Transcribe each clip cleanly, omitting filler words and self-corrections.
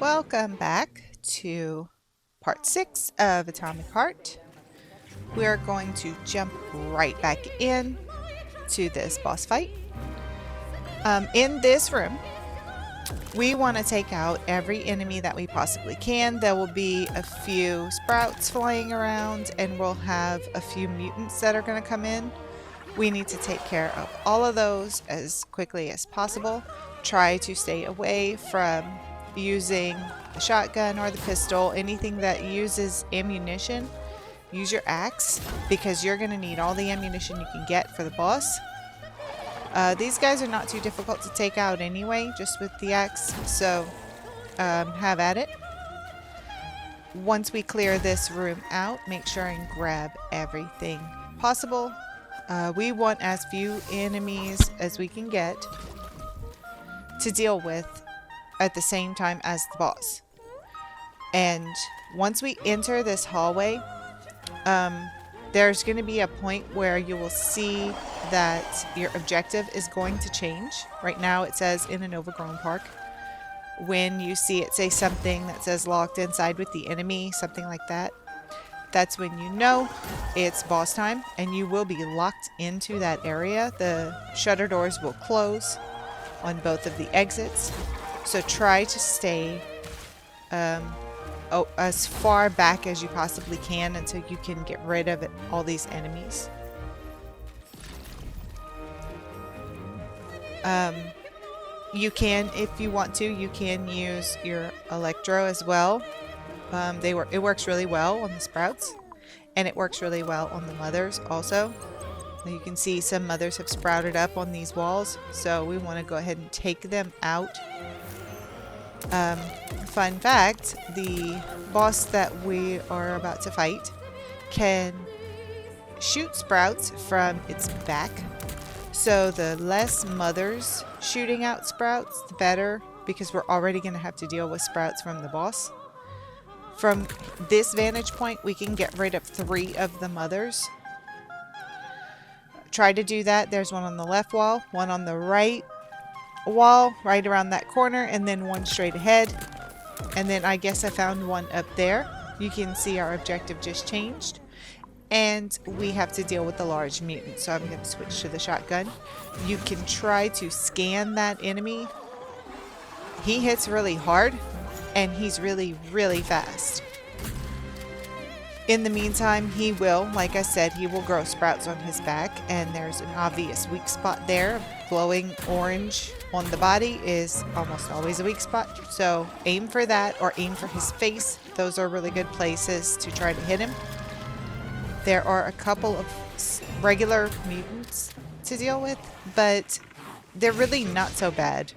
Welcome back to part 6 of Atomic Heart. We are going to jump right back in to this boss fight. In this room, we want to take out every enemy that we possibly can. There will be a few sprouts flying around, and we'll have a few mutants that are going to come in. We need to take care of all of those as quickly as possible. Try to stay away from using the shotgun or the pistol, anything that uses ammunition. Use your axe because you're going to need all the ammunition you can get for the boss. These guys are not too difficult to take out anyway, just with the axe, so have at it. Once we clear this room out, make sure and grab everything possible. We want as few enemies as we can get to deal with at the same time as the boss. And once we enter this hallway, there's going to be a point where you will see that your objective is going to change. Right now it says in an overgrown park. When you see it say something that says locked inside with the enemy, something like that, that's when you know it's boss time and you will be locked into that area. The shutter doors will close on both of the exits. So try to stay as far back as you possibly can until you can get rid of all these enemies. You can, if you want to, you can use your electro as well. It works really well on the sprouts, and it works really well on the mothers also. You can see some mothers have sprouted up on these walls, so we want to go ahead and take them out. Fun fact, the boss that we are about to fight can shoot sprouts from its back. So the less mothers shooting out sprouts, the better, because we're already going to have to deal with sprouts from the boss. From this vantage point, we can get rid of 3 of the mothers. Try to do that. There's one on the left wall, one on the right wall, right around that corner, and then one straight ahead. And then I guess I found one up there. You can see our objective just changed. And we have to deal with the large mutant. So I'm going to switch to the shotgun. You can try to scan that enemy. He hits really hard, and he's really, really fast. In the meantime, he will, like I said, he will grow sprouts on his back, and there's an obvious weak spot there. Glowing orange on the body is almost always a weak spot, so aim for that or aim for his face. Those are really good places to try to hit him. There are a couple of regular mutants to deal with, but they're really not so bad.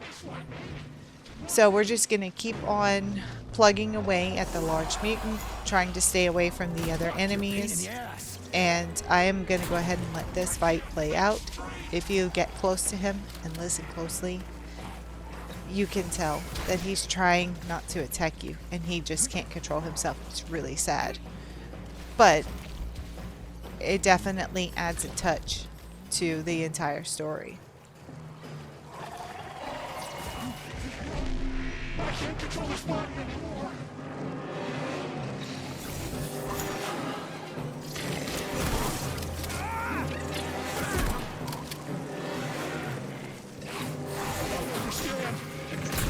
So we're just going to keep on plugging away at the large mutant, trying to stay away from the other enemies. And I am going to go ahead and let this fight play out. If you get close to him and listen closely, you can tell that he's trying not to attack you, and he just can't control himself. It's really sad. But it definitely adds a touch to the entire story. I can't control this body anymore.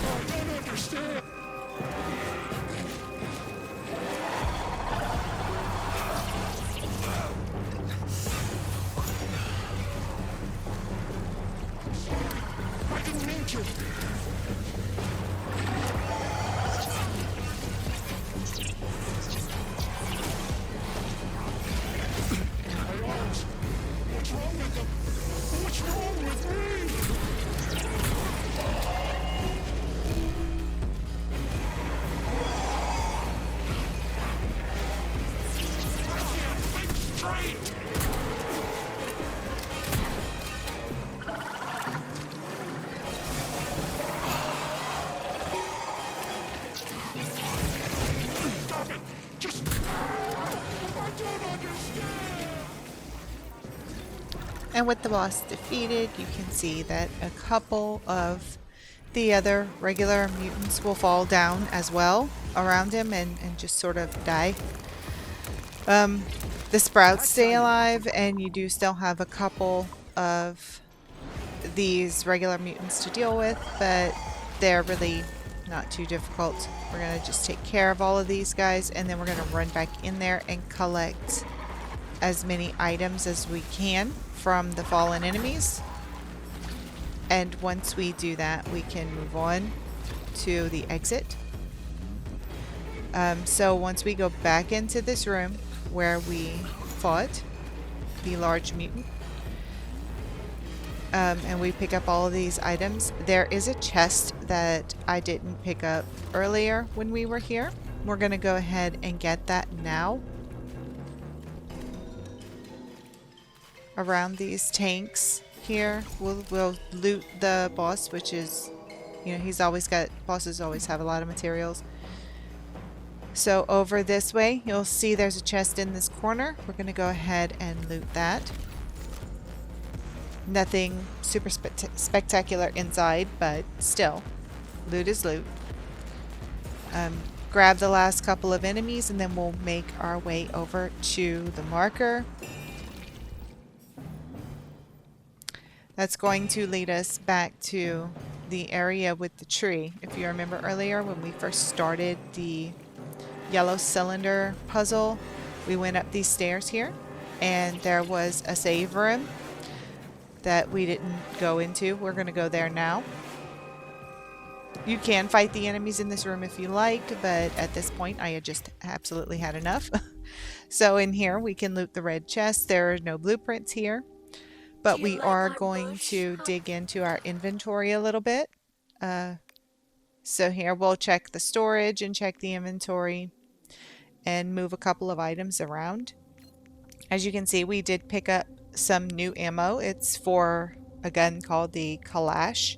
I don't understand. I can reach it. What's wrong with them? What's wrong with me? And with the boss defeated, you can see that a couple of the other regular mutants will fall down as well around him and just sort of die. The sprouts stay alive, and you do still have a couple of these regular mutants to deal with, but they're really not too difficult. We're going to just take care of all of these guys, and then we're going to run back in there and collect as many items as we can from the fallen enemies. And once we do that, we can move on to the exit. So once we go back into this room where we fought the large mutant, and we pick up all of these items, there is a chest that I didn't pick up earlier when we were here. We're going to go ahead and get that now. Around these tanks here, we'll loot the boss, which is, you know, bosses always have a lot of materials. So over this way, you'll see there's a chest in this corner. We're going to go ahead and loot that. Nothing super spectacular inside, but still, loot is loot. Grab the last couple of enemies, and then we'll make our way over to the marker. That's going to lead us back to the area with the tree. If you remember earlier when we first started the yellow cylinder puzzle, we went up these stairs here, and there was a save room that we didn't go into. We're going to go there now. You can fight the enemies in this room if you like, but at this point I had just absolutely had enough. So in here we can loot the red chest. There are no blueprints here, but we are going to dig into our inventory a little bit. So here we'll check the storage and check the inventory and move a couple of items around. As you can see, we did pick up some new ammo. It's for a gun called the Kalash.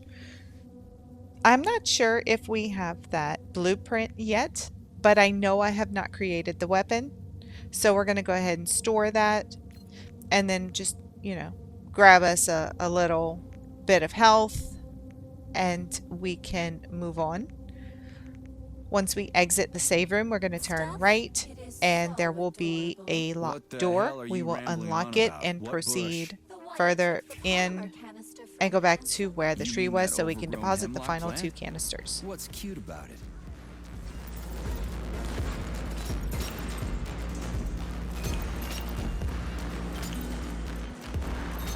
I'm not sure if we have that blueprint yet, but I know I have not created the weapon. So we're going to go ahead and store that, and then just, you know, grab us a little bit of health, and we can move on. Once we exit the save room, we're going to turn right, and there will be a locked door. We will unlock it and proceed further in and go back to where the tree was so we can deposit the final 2 canisters. What's cute about it?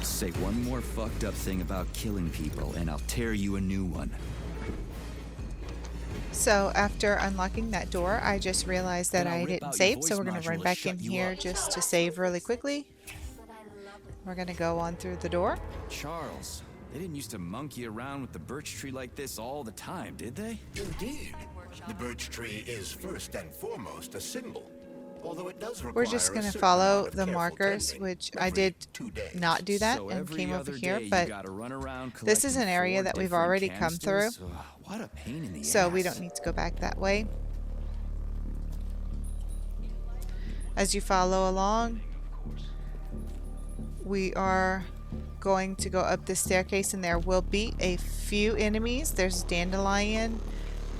Say one more fucked up thing about killing people and I'll tear you a new one. So after unlocking that door, I just realized that I didn't save, so we're going to run back in here just to save really quickly. We're going to go on through the door. Charles, they didn't used to monkey around with the birch tree like this all the time, did they? Indeed. The birch tree is first and foremost a symbol. Although it does require We're just going to follow the markers, which I did not do that and came over here, but this is an area that we've already come through, What a pain in the so ass. we don't need to go back that way. As you follow along, we are going to go up this staircase, and there will be a few enemies. There's Dandelion,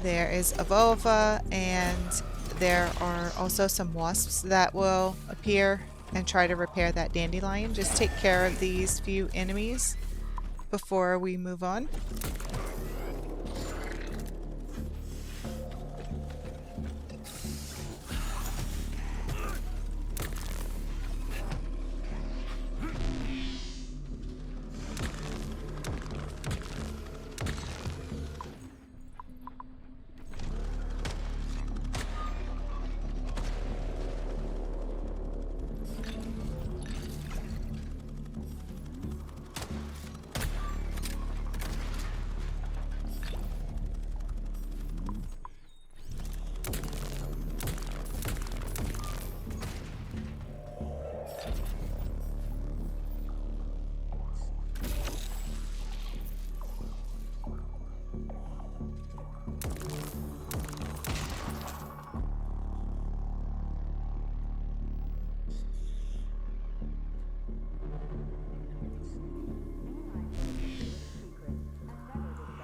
there is Avova, and there are also some wasps that will appear and try to repair that Dandelion. Just take care of these few enemies before we move on.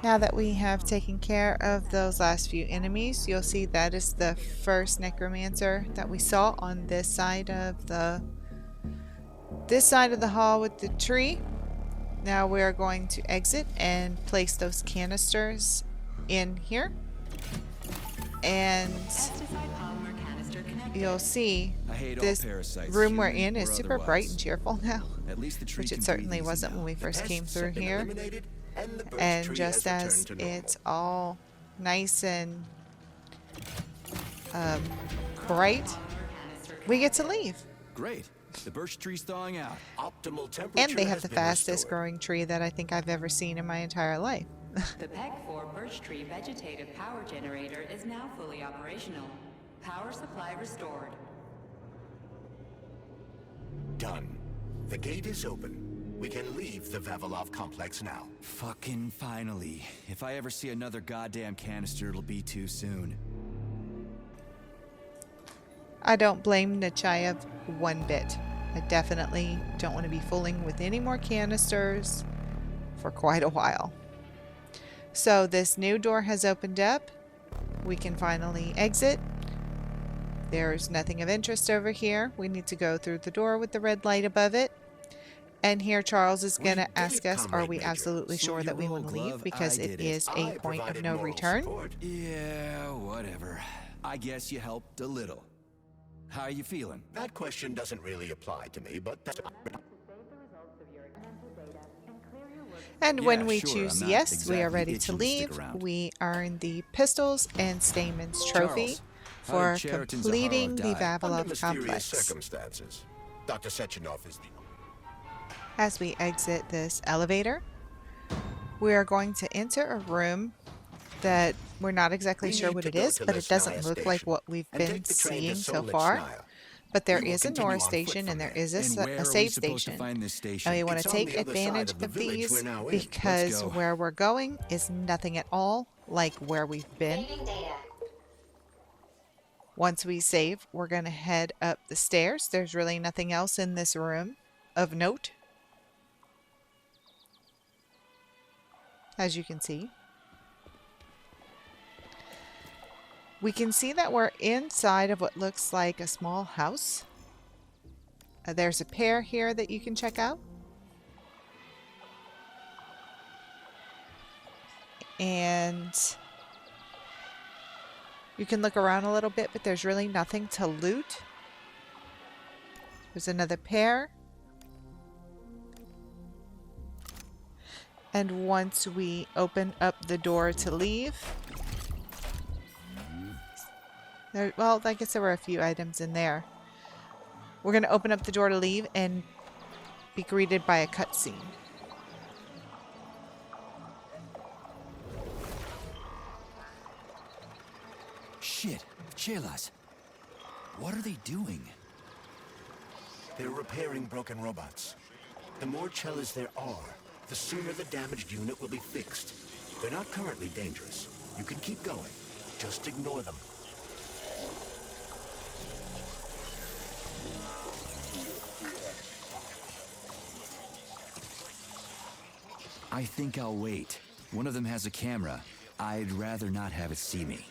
Now that we have taken care of those last few enemies, you'll see that is the first necromancer that we saw on this side of the hall with the tree. Now we're going to exit and place those canisters in here. And you'll see this room we're in is super bright and cheerful now, which it certainly wasn't when we first came through here. And just as it's all nice and bright, we get to leave. Great. The birch tree's thawing out. Optimal temperature And they have has the been fastest restored. growing tree that I think I've ever seen in my entire life. The PEG 4 birch tree vegetative power generator is now fully operational. Power supply restored. Done. The gate is open. We can leave the Vavilov complex now. Fucking finally. If I ever see another goddamn canister, it'll be too soon. I don't blame Nechayev one bit. I definitely don't want to be fooling with any more canisters for quite a while. So this new door has opened up. We can finally exit. There's nothing of interest over here. We need to go through the door with the red light above it. And here Charles is going to ask us, are we absolutely sure that we want to leave? Because it is a point of no return. Yeah, whatever. I guess you helped a little. How are you feeling? That question doesn't really apply to me, but that's... And when we sure, choose I'm not yes, we are exactly ready to itching to stick leave. around. We earn the Pistils and Stamens trophy Charles, how for did Cheriton completing the Zaharov die? Under Vavilov mysterious complex. circumstances. Dr. Sechenov is the... As we exit this elevator, we are going to enter a room that we're not exactly sure what it is, but it doesn't look like what we've been seeing so far. But there is a Nora station and there is And where a are save we supposed to station. find this station? And we want It's to on take the other side advantage of the of village these we're now in. because Let's go. where we're going is nothing at all like where we've been. Once we save, we're going to head up the stairs. There's really nothing else in this room of note, as you can see. We can see that we're inside of what looks like a small house. There's a pair here that you can check out. And you can look around a little bit, but there's really nothing to loot. There's another pair. And once we open up the door to leave, well, I guess there were a few items in there. We're going to open up the door to leave and be greeted by a cutscene. Shit, Chelas. What are they doing? They're repairing broken robots. The more Chelas there are, the sooner the damaged unit will be fixed. They're not currently dangerous. You can keep going. Just ignore them. I think I'll wait. One of them has a camera. I'd rather not have it see me.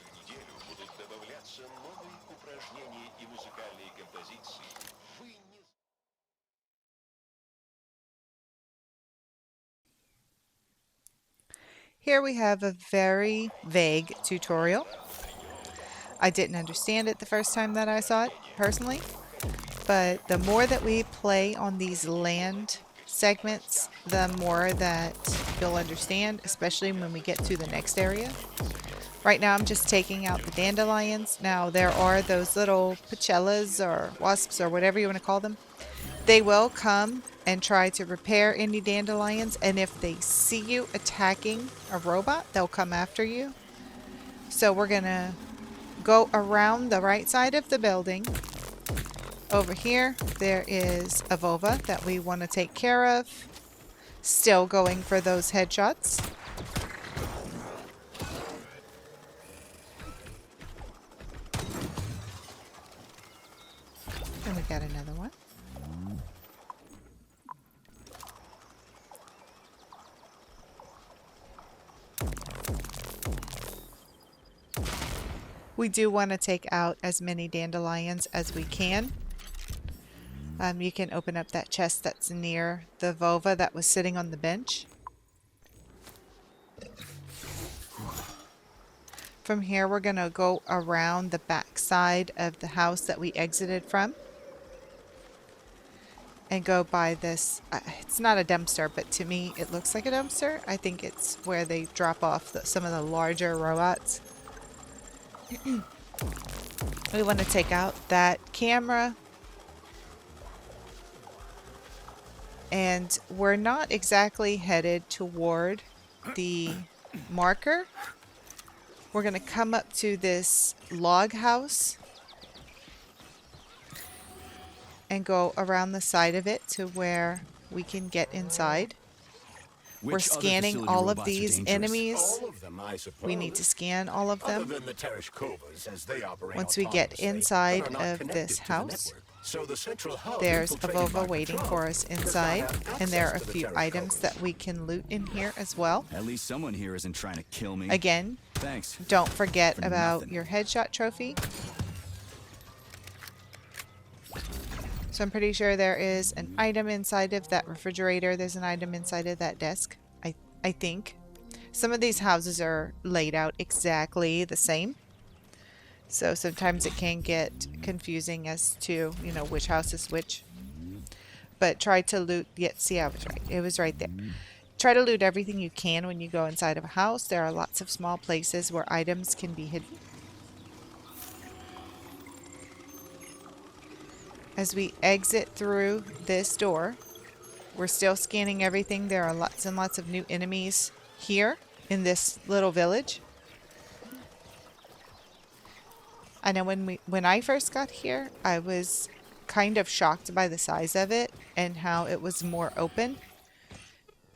Here we have a very vague tutorial. I didn't understand it the first time that I saw it, personally. But the more that we play on these land segments, the more that you'll understand, especially when we get to the next area. Right now I'm just taking out the dandelions. Now there are those little pachellas or wasps or whatever you want to call them. They will come and try to repair any dandelions, and if they see you attacking a robot, they'll come after you. So we're gonna go around the right side of the building. Over here, there is a Vova that we want to take care of. Still going for those headshots. And we got another one. We do want to take out as many dandelions as we can. You can open up that chest that's near the vulva that was sitting on the bench. From here, we're going to go around the back side of the house that we exited from. And go by this, it's not a dumpster, but to me it looks like a dumpster. I think it's where they drop off some of the larger robots. We want to take out that camera. And we're not exactly headed toward the marker. We're going to come up to this log house and go around the side of it to where we can get inside. We're scanning all of these enemies. All of them, I suppose. We need to scan all of them. Other than the Tereshkovas, as they operate Once we get autonomously, inside but are not of connected this to the house, network. So the central hub there's a infiltrated vulva by waiting patrol for us does not inside, have and there are a access to the few items Tereshkovas. that we can loot in here as well. At least someone here isn't trying to kill me. Again, Thanks. don't forget For about nothing. your headshot trophy. So I'm pretty sure there is an item inside of that refrigerator. There's an item inside of that desk, I think. Some of these houses are laid out exactly the same. So sometimes it can get confusing as to, you know, which house is which. But try to loot, see, I was right. It was right there. Try to loot everything you can when you go inside of a house. There are lots of small places where items can be hidden. As we exit through this door, we're still scanning everything. There are lots and lots of new enemies here in this little village. I know when I first got here, I was kind of shocked by the size of it and how it was more open,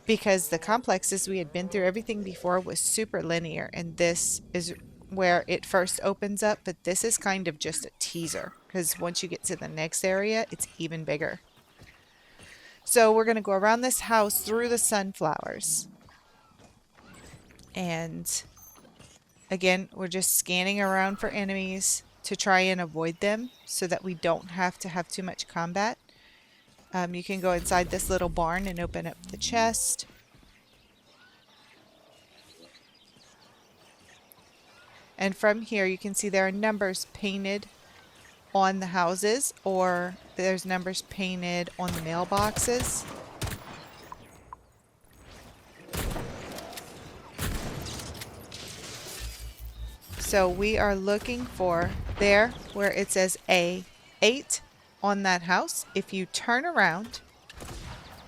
because the complexes we had been through, everything before was super linear, and this is where it first opens up, but this is kind of just a teaser, because once you get to the next area, it's even bigger. So we're going to go around this house through the sunflowers. And again, we're just scanning around for enemies to try and avoid them so that we don't have to have too much combat. You can go inside this little barn and open up the chest. And from here you can see there are numbers painted on the houses, or there's numbers painted on the mailboxes. So we are looking for there where it says A8 on that house. If you turn around,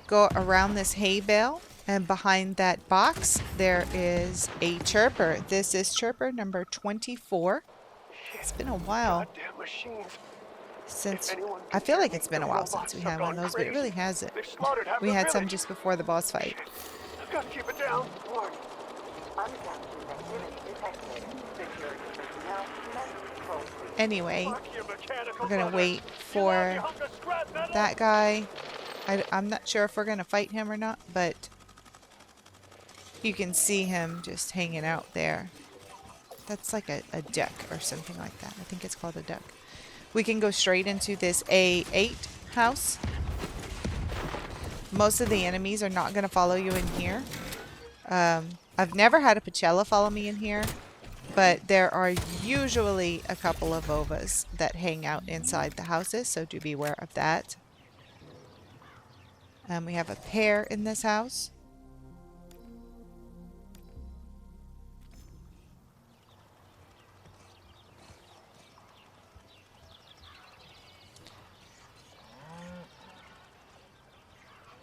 go around this hay bale, and behind that box there is a chirper. This is chirper number 24. It's been a while since, I feel like it's been a while since we had one of those, but it really hasn't. We had some just before the boss fight. I've got to keep it down. Anyway, we're going to wait for that guy. I'm not sure if we're going to fight him or not, but you can see him just hanging out there. That's like a duck or something like that. I think it's called a duck. We can go straight into this A8 house. Most of the enemies are not going to follow you in here. I've never had a Pachella follow me in here, but there are usually a couple of Vovas that hang out inside the houses, so do beware of that. We have a pair in this house.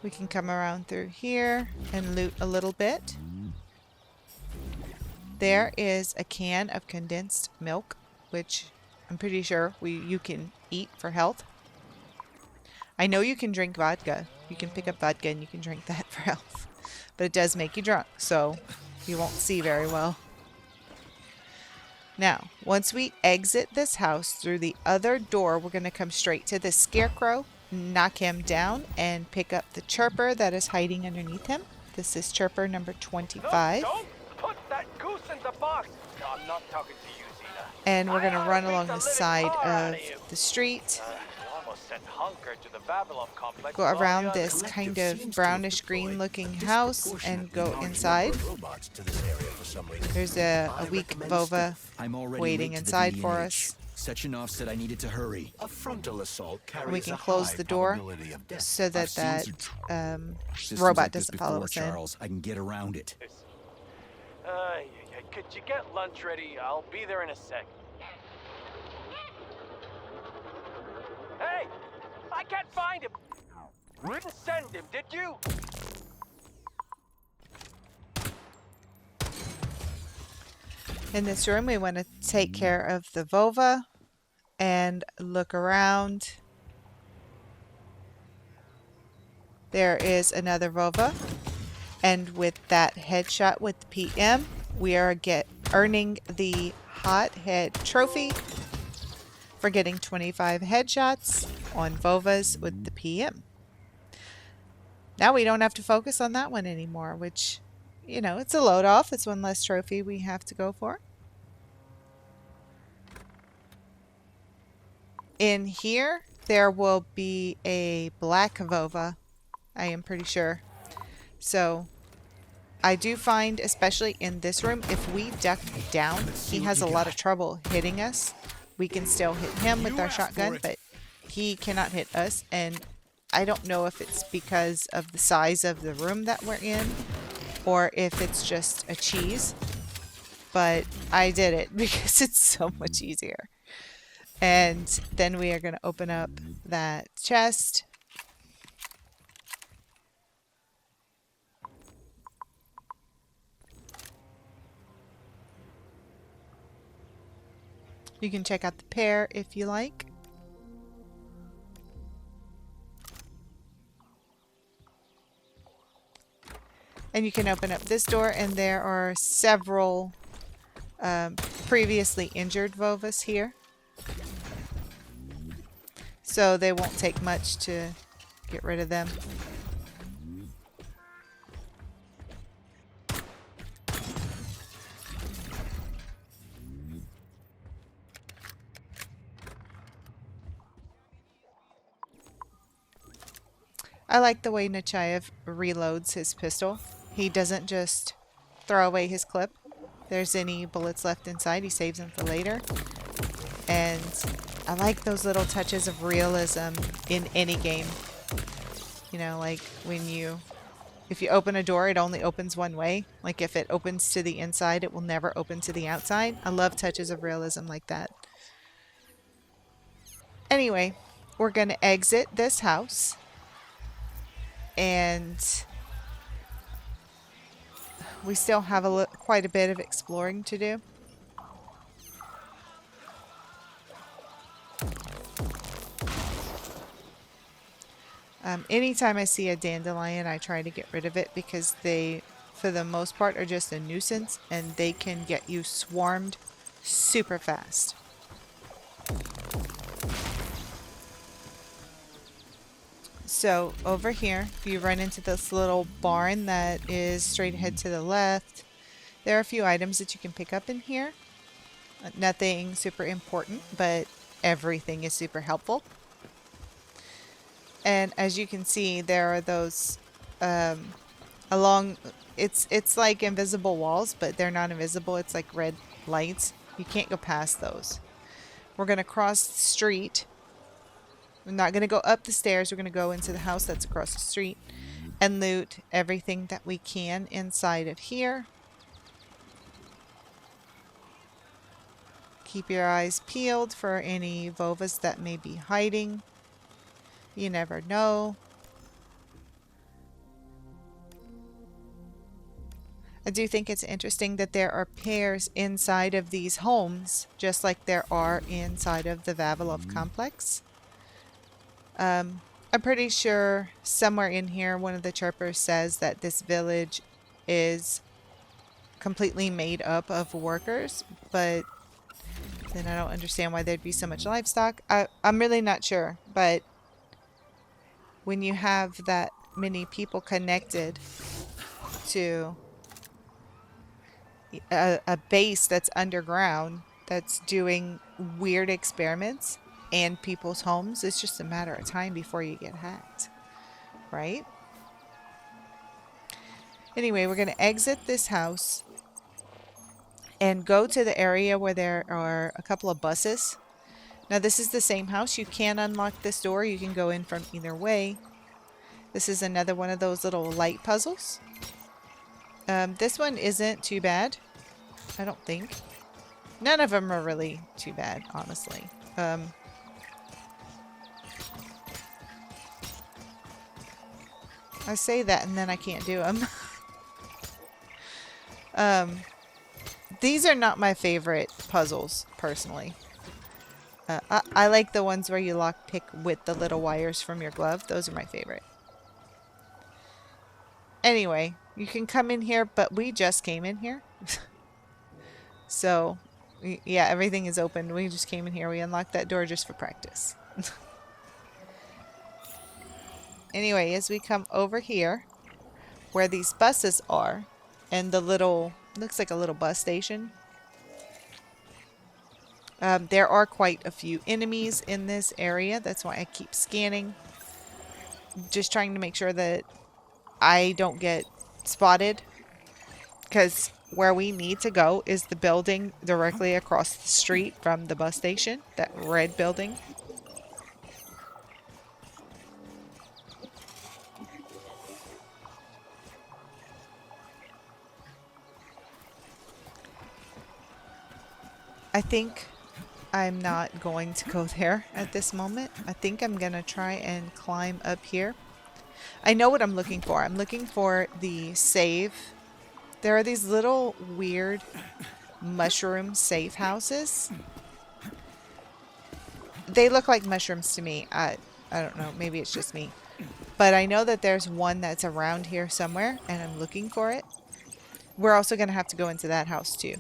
We can come around through here and loot a little bit. There is a can of condensed milk, which I'm pretty sure you can eat for health. I know you can drink vodka. You can pick up vodka and you can drink that for health. But it does make you drunk, so you won't see very well. Now, once we exit this house through the other door, we're going to come straight to the scarecrow, knock him down, and pick up the chirper that is hiding underneath him. This is chirper number 25. Don't put that goose in the box. No, I'm not talking to you, Zena. And we're going to run along beat the the living side tar out of of you. the street. You almost sent Hunker to the Babylon complex Go with all the around others. this kind Collective of seems to have brownish deployed green looking a house and disproportionately go large inside. number of robots to this area for some reason. There's a I weak recommend Vova stealth. I'm already waiting late to the inside for DDNH. us. Sectionoff said I needed to hurry. A frontal assault carries We can a close high the door probability of death. so that I've seen that Systems robot like this doesn't follow before, us in. Charles. I can get around it. Could you get lunch ready? I'll be there in a sec. Hey! I can't find him! Didn't send him, did you? In this room, we want to take care of the Vova and look around. There is another Vova. And with that headshot with the PM, we are earning the Hothead trophy for getting 25 headshots on Vovas with the PM. Now we don't have to focus on that one anymore, which, you know, it's a load off. It's one less trophy we have to go for. In here, there will be a black Vova, I am pretty sure. So I do find, especially in this room, if we duck down, he has a lot of trouble hitting us. We can still hit him with our shotgun, but he cannot hit us. And I don't know if it's because of the size of the room that we're in or if it's just a cheese. But I did it because it's so much easier. And then we are going to open up that chest. You can check out the pair if you like. And you can open up this door, and there are several previously injured Vovas here. So they won't take much to get rid of them. I like the way Nechayev reloads his pistol. He doesn't just throw away his clip. If there's any bullets left inside, he saves them for later. And I like those little touches of realism in any game. You know, like if you open a door, it only opens one way. Like if it opens to the inside, it will never open to the outside. I love touches of realism like that. Anyway, we're going to exit this house. And we still have quite a bit of exploring to do. Anytime I see a dandelion, I try to get rid of it because they, for the most part, are just a nuisance and they can get you swarmed super fast. So over here, if you run into this little barn that is straight ahead to the left, there are a few items that you can pick up in here. Nothing super important, but everything is super helpful. And as you can see, there are those it's like invisible walls, but they're not invisible. It's like red lights. You can't go past those. We're going to cross the street. We're not going to go up the stairs. We're going to go into the house that's across the street and loot everything that we can inside of here. Keep your eyes peeled for any Vovas that may be hiding. You never know. I do think it's interesting that there are pairs inside of these homes, just like there are inside of the Vavilov complex. I'm pretty sure somewhere in here one of the Chirpers says that this village is completely made up of workers, but then I don't understand why there'd be so much livestock. I'm really not sure, but when you have that many people connected to a base that's underground, that's doing weird experiments in people's homes. It's just a matter of time before you get hacked, right? Anyway, we're going to exit this house and go to the area where there are a couple of buses. Now, this is the same house. You can unlock this door. You can go in from either way. This is another one of those little light puzzles. This one isn't too bad, I don't think. None of them are really too bad, honestly. I say that and then I can't do them. These are not my favorite puzzles, personally. I like the ones where you lockpick with the little wires from your glove. Those are my favorite. Anyway, you can come in here, but we just came in here. So, yeah, everything is open. We just came in here. We unlocked that door just for practice. Anyway, as we come over here, where these buses are, and the little, looks like a little bus station. There are quite a few enemies in this area. That's why I keep scanning. Just trying to make sure that I don't get spotted. Because where we need to go is the building directly across the street from the bus station. That red building. I think I'm not going to go there at this moment. I think I'm going to try and climb up here. I know what I'm looking for. I'm looking for the save. There are these little weird mushroom safe houses. They look like mushrooms to me. I don't know. Maybe it's just me. But I know that there's one that's around here somewhere, and I'm looking for it. We're also going to have to go into that house too.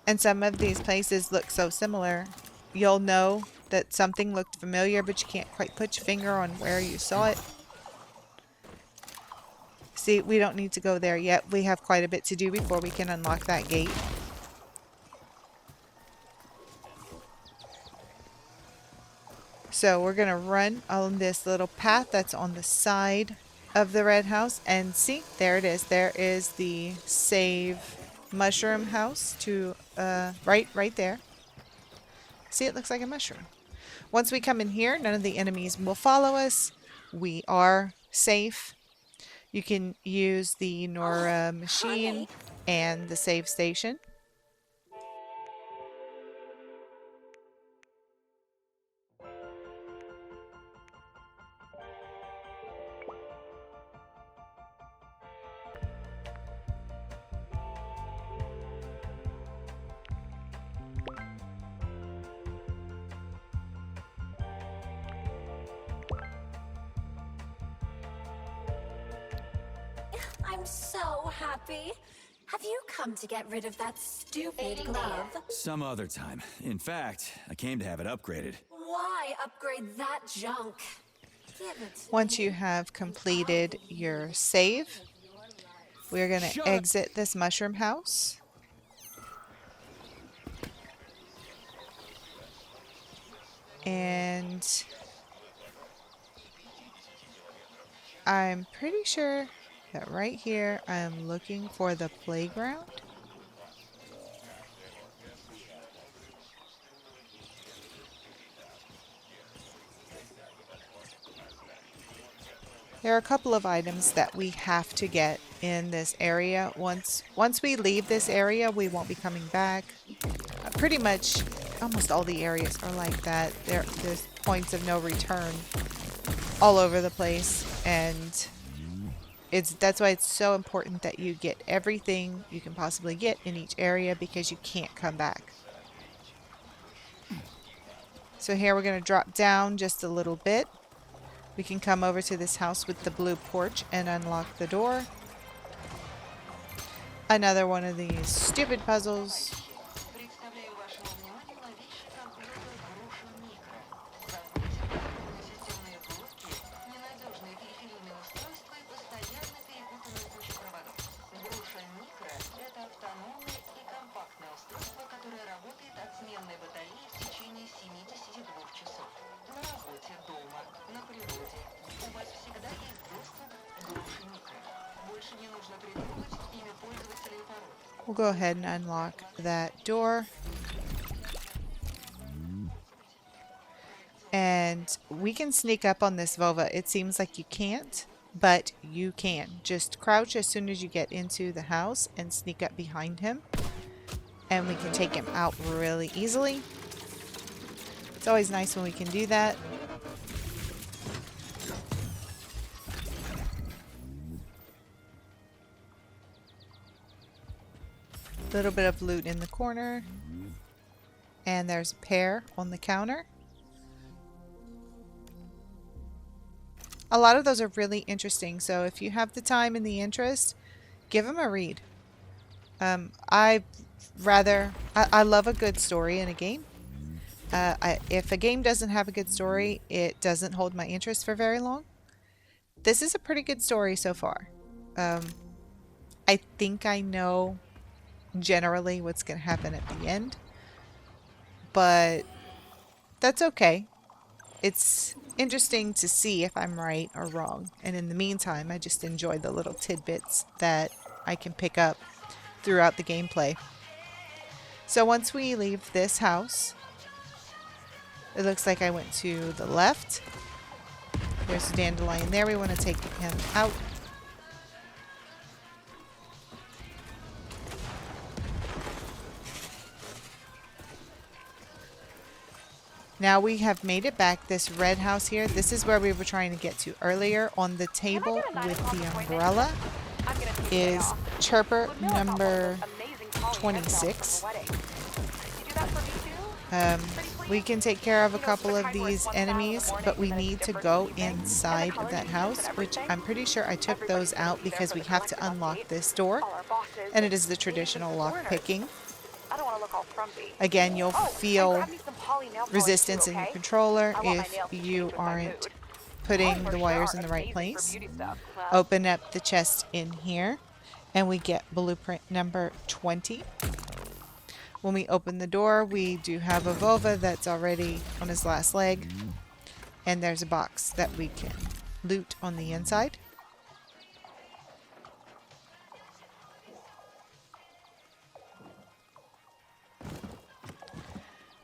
And some of these places look so similar. You'll know that something looked familiar, but you can't quite put your finger on where you saw it. See, we don't need to go there yet. We have quite a bit to do before we can unlock that gate. So we're going to run on this little path that's on the side of the red house. And see, there it is. There is the save mushroom house to right there. See, it looks like a mushroom. Once we come in here, none of the enemies will follow us. We are safe. You can use the Nora machine and the save station. I'm so happy. Have you come to get rid of that stupid glove? Some other time. In fact, I came to have it upgraded. Why upgrade that junk? Give it to Once me. you have completed your save, we're going to exit this mushroom house. And I'm pretty sure that right here I'm looking for the playground. There are a couple of items that we have to get in this area. Once we leave this area, we won't be coming back. Pretty much almost all the areas are like that. There's points of no return all over the place, and that's why it's so important that you get everything you can possibly get in each area, because you can't come back. So here we're going to drop down just a little bit. We can come over to this house with the blue porch and unlock the door. Another one of these stupid puzzles. We'll go ahead and unlock that door. And we can sneak up on this Vova. It seems like you can't, but you can. Just crouch as soon as you get into the house and sneak up behind him. And we can take him out really easily. It's always nice when we can do that. Little bit of loot in the corner. And there's a pear on the counter. A lot of those are really interesting, so if you have the time and the interest, give them a read. I love a good story in a game. If a game doesn't have a good story, it doesn't hold my interest for very long. This is a pretty good story so far. I think I know generally what's going to happen at the end, but that's okay. It's interesting to see if I'm right or wrong, and in the meantime I just enjoy the little tidbits that I can pick up throughout the gameplay. So once we leave this house, it looks like I went to the left. There's a dandelion there. We want to take him out. Now we have made it back. This red house here, this is where we were trying to get to earlier. On the table with the umbrella is Chirper number 26. We can take care of a couple of these enemies, but we need to go inside of that house, which I'm pretty sure I took those out because we have to unlock this door, and it is the traditional lock picking. Again, you'll feel resistance in your controller if you aren't putting the wires in the right place. Open up the chest in here, and we get blueprint number 20. When we open the door, we do have a Vova that's already on his last leg, and there's a box that we can loot on the inside.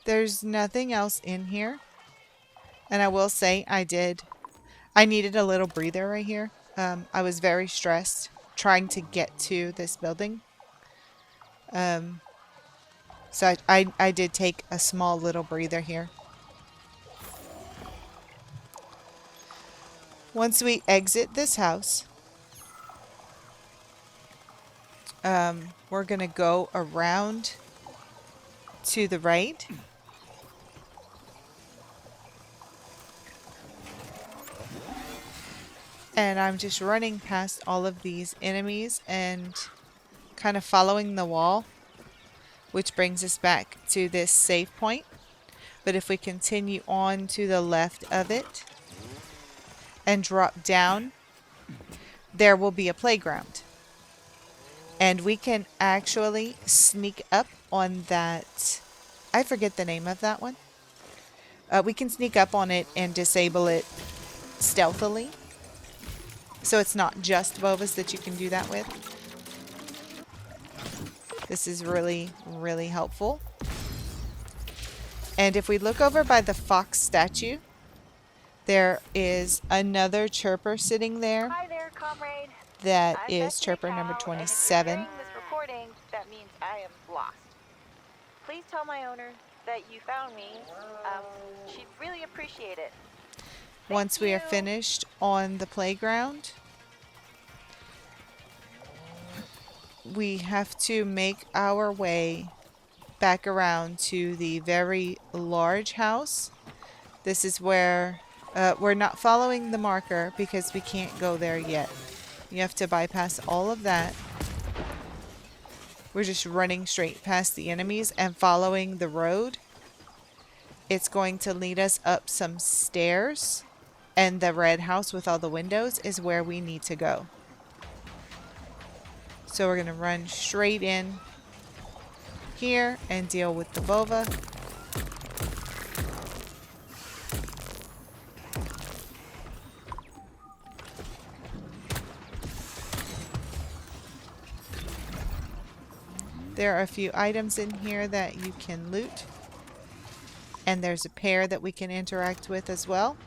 There's nothing else in here. And I will say I needed a little breather right here. I was very stressed trying to get to this building. So I did take a small little breather here. Once we exit this house, we're going to go around to the right. And I'm just running past all of these enemies and kind of following the wall, which brings us back to this save point. But if we continue on to the left of it and drop down, there will be a playground. And we can actually sneak up on that. I forget the name of that one. We can sneak up on it and disable it stealthily. So it's not just Vovas that you can do that with. This is really, really helpful. And if we look over by the fox statue, there is another Chirper sitting there. Hi there, comrade. That is Chirper number 27. This recording, that means I am lost. Please tell my owner that you found me. She'd really appreciate it. Once we are finished on the playground, we have to make our way back around to the very large house. This is where we're not following the marker because we can't go there yet. You have to bypass all of that. We're just running straight past the enemies and following the road. It's going to lead us up some stairs, and the red house with all the windows is where we need to go. So we're going to run straight in here and deal with the Vova. There are a few items in here that you can loot. And there's a pair that we can interact with as well.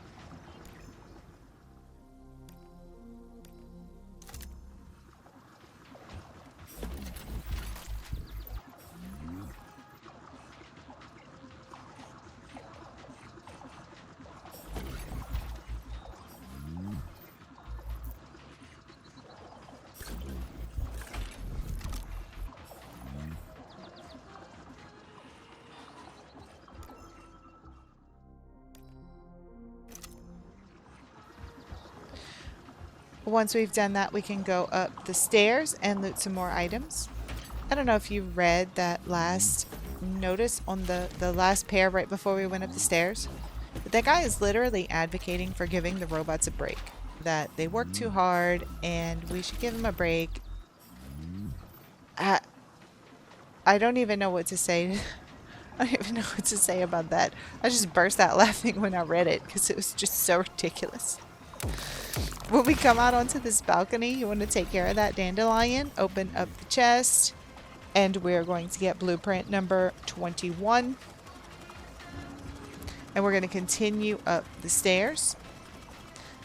Once we've done that, we can go up the stairs and loot some more items. I don't know if you read that last notice on the last pair right before we went up the stairs. But that guy is literally advocating for giving the robots a break. That they work too hard and we should give them a break. I don't even know what to say. I don't even know what to say about that. I just burst out laughing when I read it because it was just so ridiculous. When we come out onto this balcony, you want to take care of that dandelion, open up the chest, and we're going to get blueprint number 21. And we're going to continue up the stairs.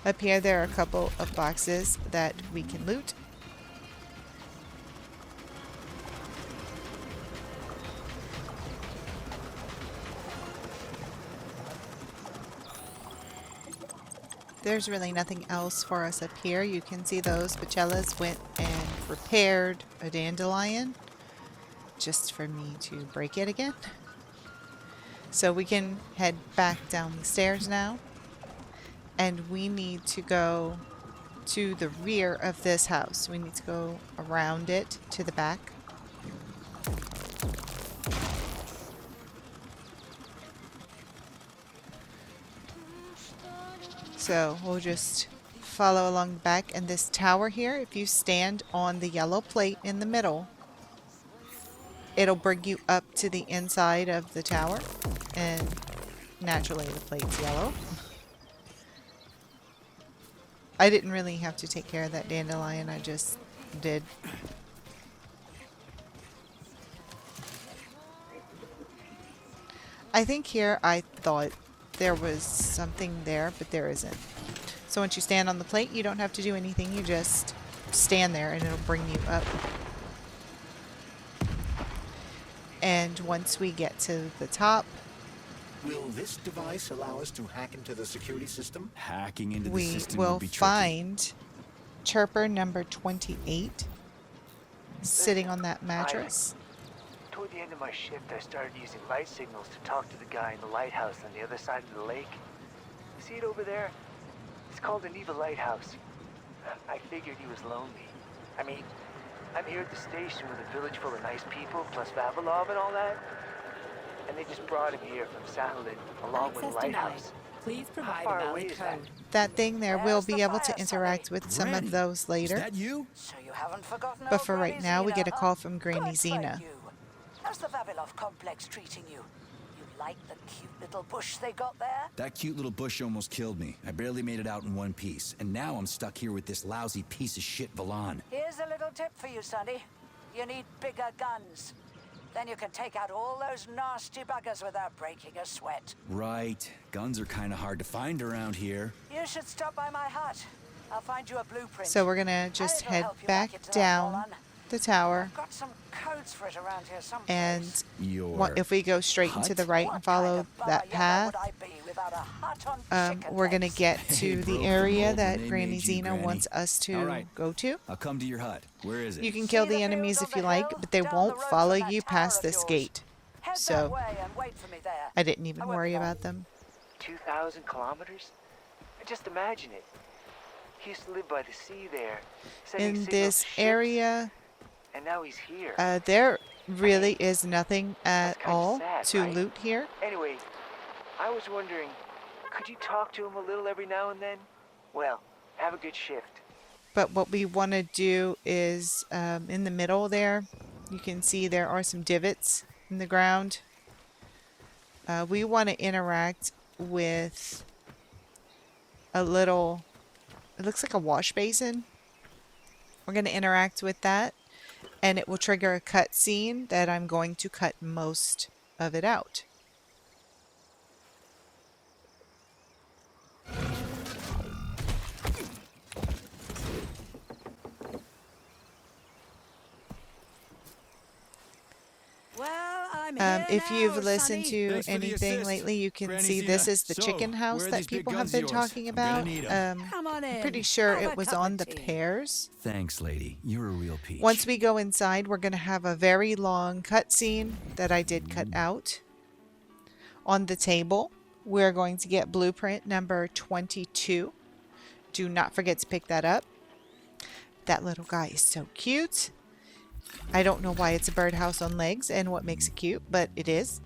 Up here, there are a couple of boxes that we can loot. There's really nothing else for us up here. You can see those Pichellas went and repaired a dandelion just for me to break it again. So we can head back down the stairs now. And we need to go to the rear of this house. We need to go around it to the back. So we'll just follow along the back. And this tower here, if you stand on the yellow plate in the middle, it'll bring you up to the inside of the tower. And naturally the plate's yellow. I didn't really have to take care of that dandelion, I just did. I think here I thought there was something there, but there isn't. So once you stand on the plate, you don't have to do anything. You just stand there and it'll bring you up. And once we get to the top, Will this device allow us to hack into the security system? Hacking into the we system will would be tricky. find Chirper number 28 sitting on that mattress. Toward the end of my shift, I started using light signals to talk to the guy in the lighthouse on the other side of the lake. See it over there? It's called the Neva Lighthouse. I figured he was lonely. I mean, I'm here at the station with a village full of nice people, plus Vavilov and all that. And they just brought him here from Sahelin, along with the Access denied. lighthouse. Please How provide far a away valid is that? code. That thing there, we'll There's be the able to fire, interact with some Granny, of those Is later. that you? So you haven't forgotten But old for right Granny now, we Zena, get a huh? call from Granny Good for Zena. you. How's the Vavilov complex treating you? You like the cute little bush they got there? That cute little bush almost killed me. I barely made it out in one piece. And now I'm stuck here with this lousy piece of shit Valan. Here's a little tip for you, Sonny. You need bigger guns. Then you can take out all those nasty buggers without breaking a sweat. Right. Guns are kind of hard to find around here. You should stop by my hut. I'll find you a blueprint. So we're gonna just It'll head help you back into that down Volan. the tower. I've got some codes for it around here someplace. And Your if we go straight and to the right and What follow kind of Baba that Yaga path, would I be without a hut on chicken we're gonna legs? get Hey, to broke the the area mold that and they Granny made you, Zena Granny. wants us to All right. go to. I'll come to your hut. Where is it? You can kill See the the enemies fields if on you the like, hill? but they Down the won't road follow from that you tower past of this yours. gate. Head that So way and wait for me there. I didn't even I won't worry be long. about them. 2,000 kilometers? Just imagine it. He used to live by the sea there. sending In signals this to ships, area, and now he's here. there really is nothing at kinda all sad, to right? loot here. Anyway, I was wondering, could you talk to him a little every now and then? Well, have a good shift. But what we want to do is in the middle there, you can see there are some divots in the ground. We want to interact with a little, it looks like a wash basin. We're going to interact with that. and it will trigger a cut scene that I'm going to cut most of it out. Well, If you've listened to anything lately, you can see this is the chicken house that people have been talking about. Come on in. I'm pretty sure Have a it was cup on of the tea. pears. Thanks, lady. You're a real peach. Once we go inside, we're going to have a very long cutscene that I did cut out. On the table, we're going to get blueprint number 22. Do not forget to pick that up. That little guy is so cute. I don't know why it's a birdhouse on legs and what makes it cute, but it is.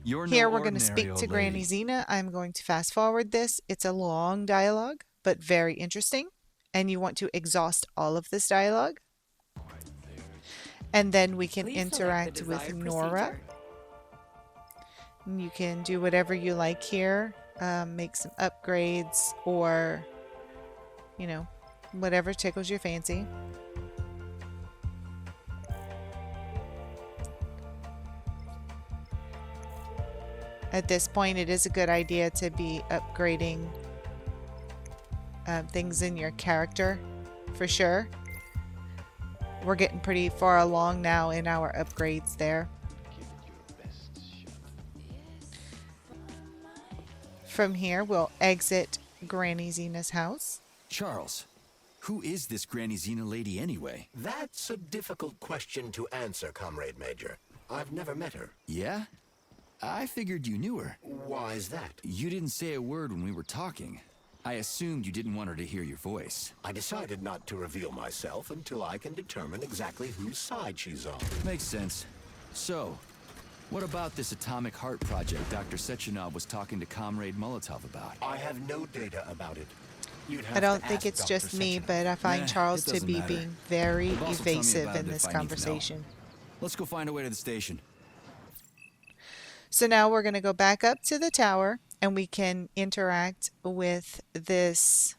You're Here no we're going to ordinary speak old to Granny lady. Xena. I'm going to fast forward this. It's a long dialogue, but very interesting. And you want to exhaust all of this dialogue. And then we can Please select the interact with desired Nora. procedure. And you can do whatever you like here. Make some upgrades or, you know, whatever tickles your fancy. At this point, it is a good idea to be upgrading things in your character, for sure. We're getting pretty far along now in our upgrades there. From here, we'll exit Granny Xena's house. Charles, who is this Granny Xena lady anyway? That's a difficult question to answer, Comrade Major. I've never met her. Yeah? I figured you knew her. Why is that? You didn't say a word when we were talking. I assumed you didn't want her to hear your voice. I decided not to reveal myself until I can determine exactly whose side she's on. Makes sense. So, what about this atomic heart project Dr. Sechenov was talking to Comrade Molotov about? I have no data about it. You'd have I don't to think ask it's Dr. just me, Sechenov. but I find Nah, Charles it to doesn't be matter. being very The boss will tell me evasive about in it this if I need to know. conversation. Let's go find a way to the station. So now we're going to go back up to the tower and we can interact with this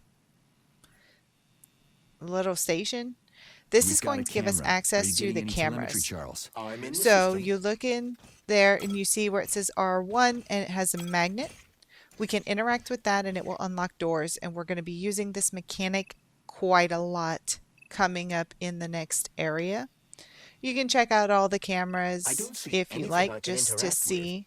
little station. This We've is got going a to give us camera. Are access you to getting the any telemetry, cameras. Charles? I'm in the So system. you look in there and you see where it says R1 and it has a magnet. We can interact with that and it will unlock doors, and we're going to be using this mechanic quite a lot coming up in the next area. You can check out all the I cameras don't see if you anything I like, can just to interact with. see.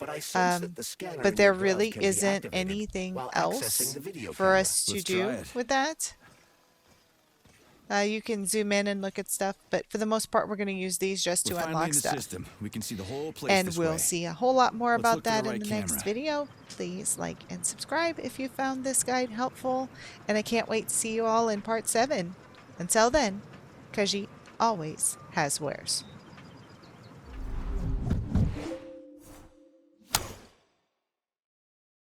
But I sense that the scanner But in there your glove really can be isn't activated anything while else accessing the video for camera. us to Let's do try it. with that. You can zoom in and look at stuff, but for the most part, we're going to use these just We're to finally unlock in the stuff. system. We can see the whole place And this we'll way. see a whole lot more Let's about look for the that in right the next camera. video. Please like and subscribe if you found this guide helpful. And I can't wait to see you all in part 7. Until then, Kaji always has wares.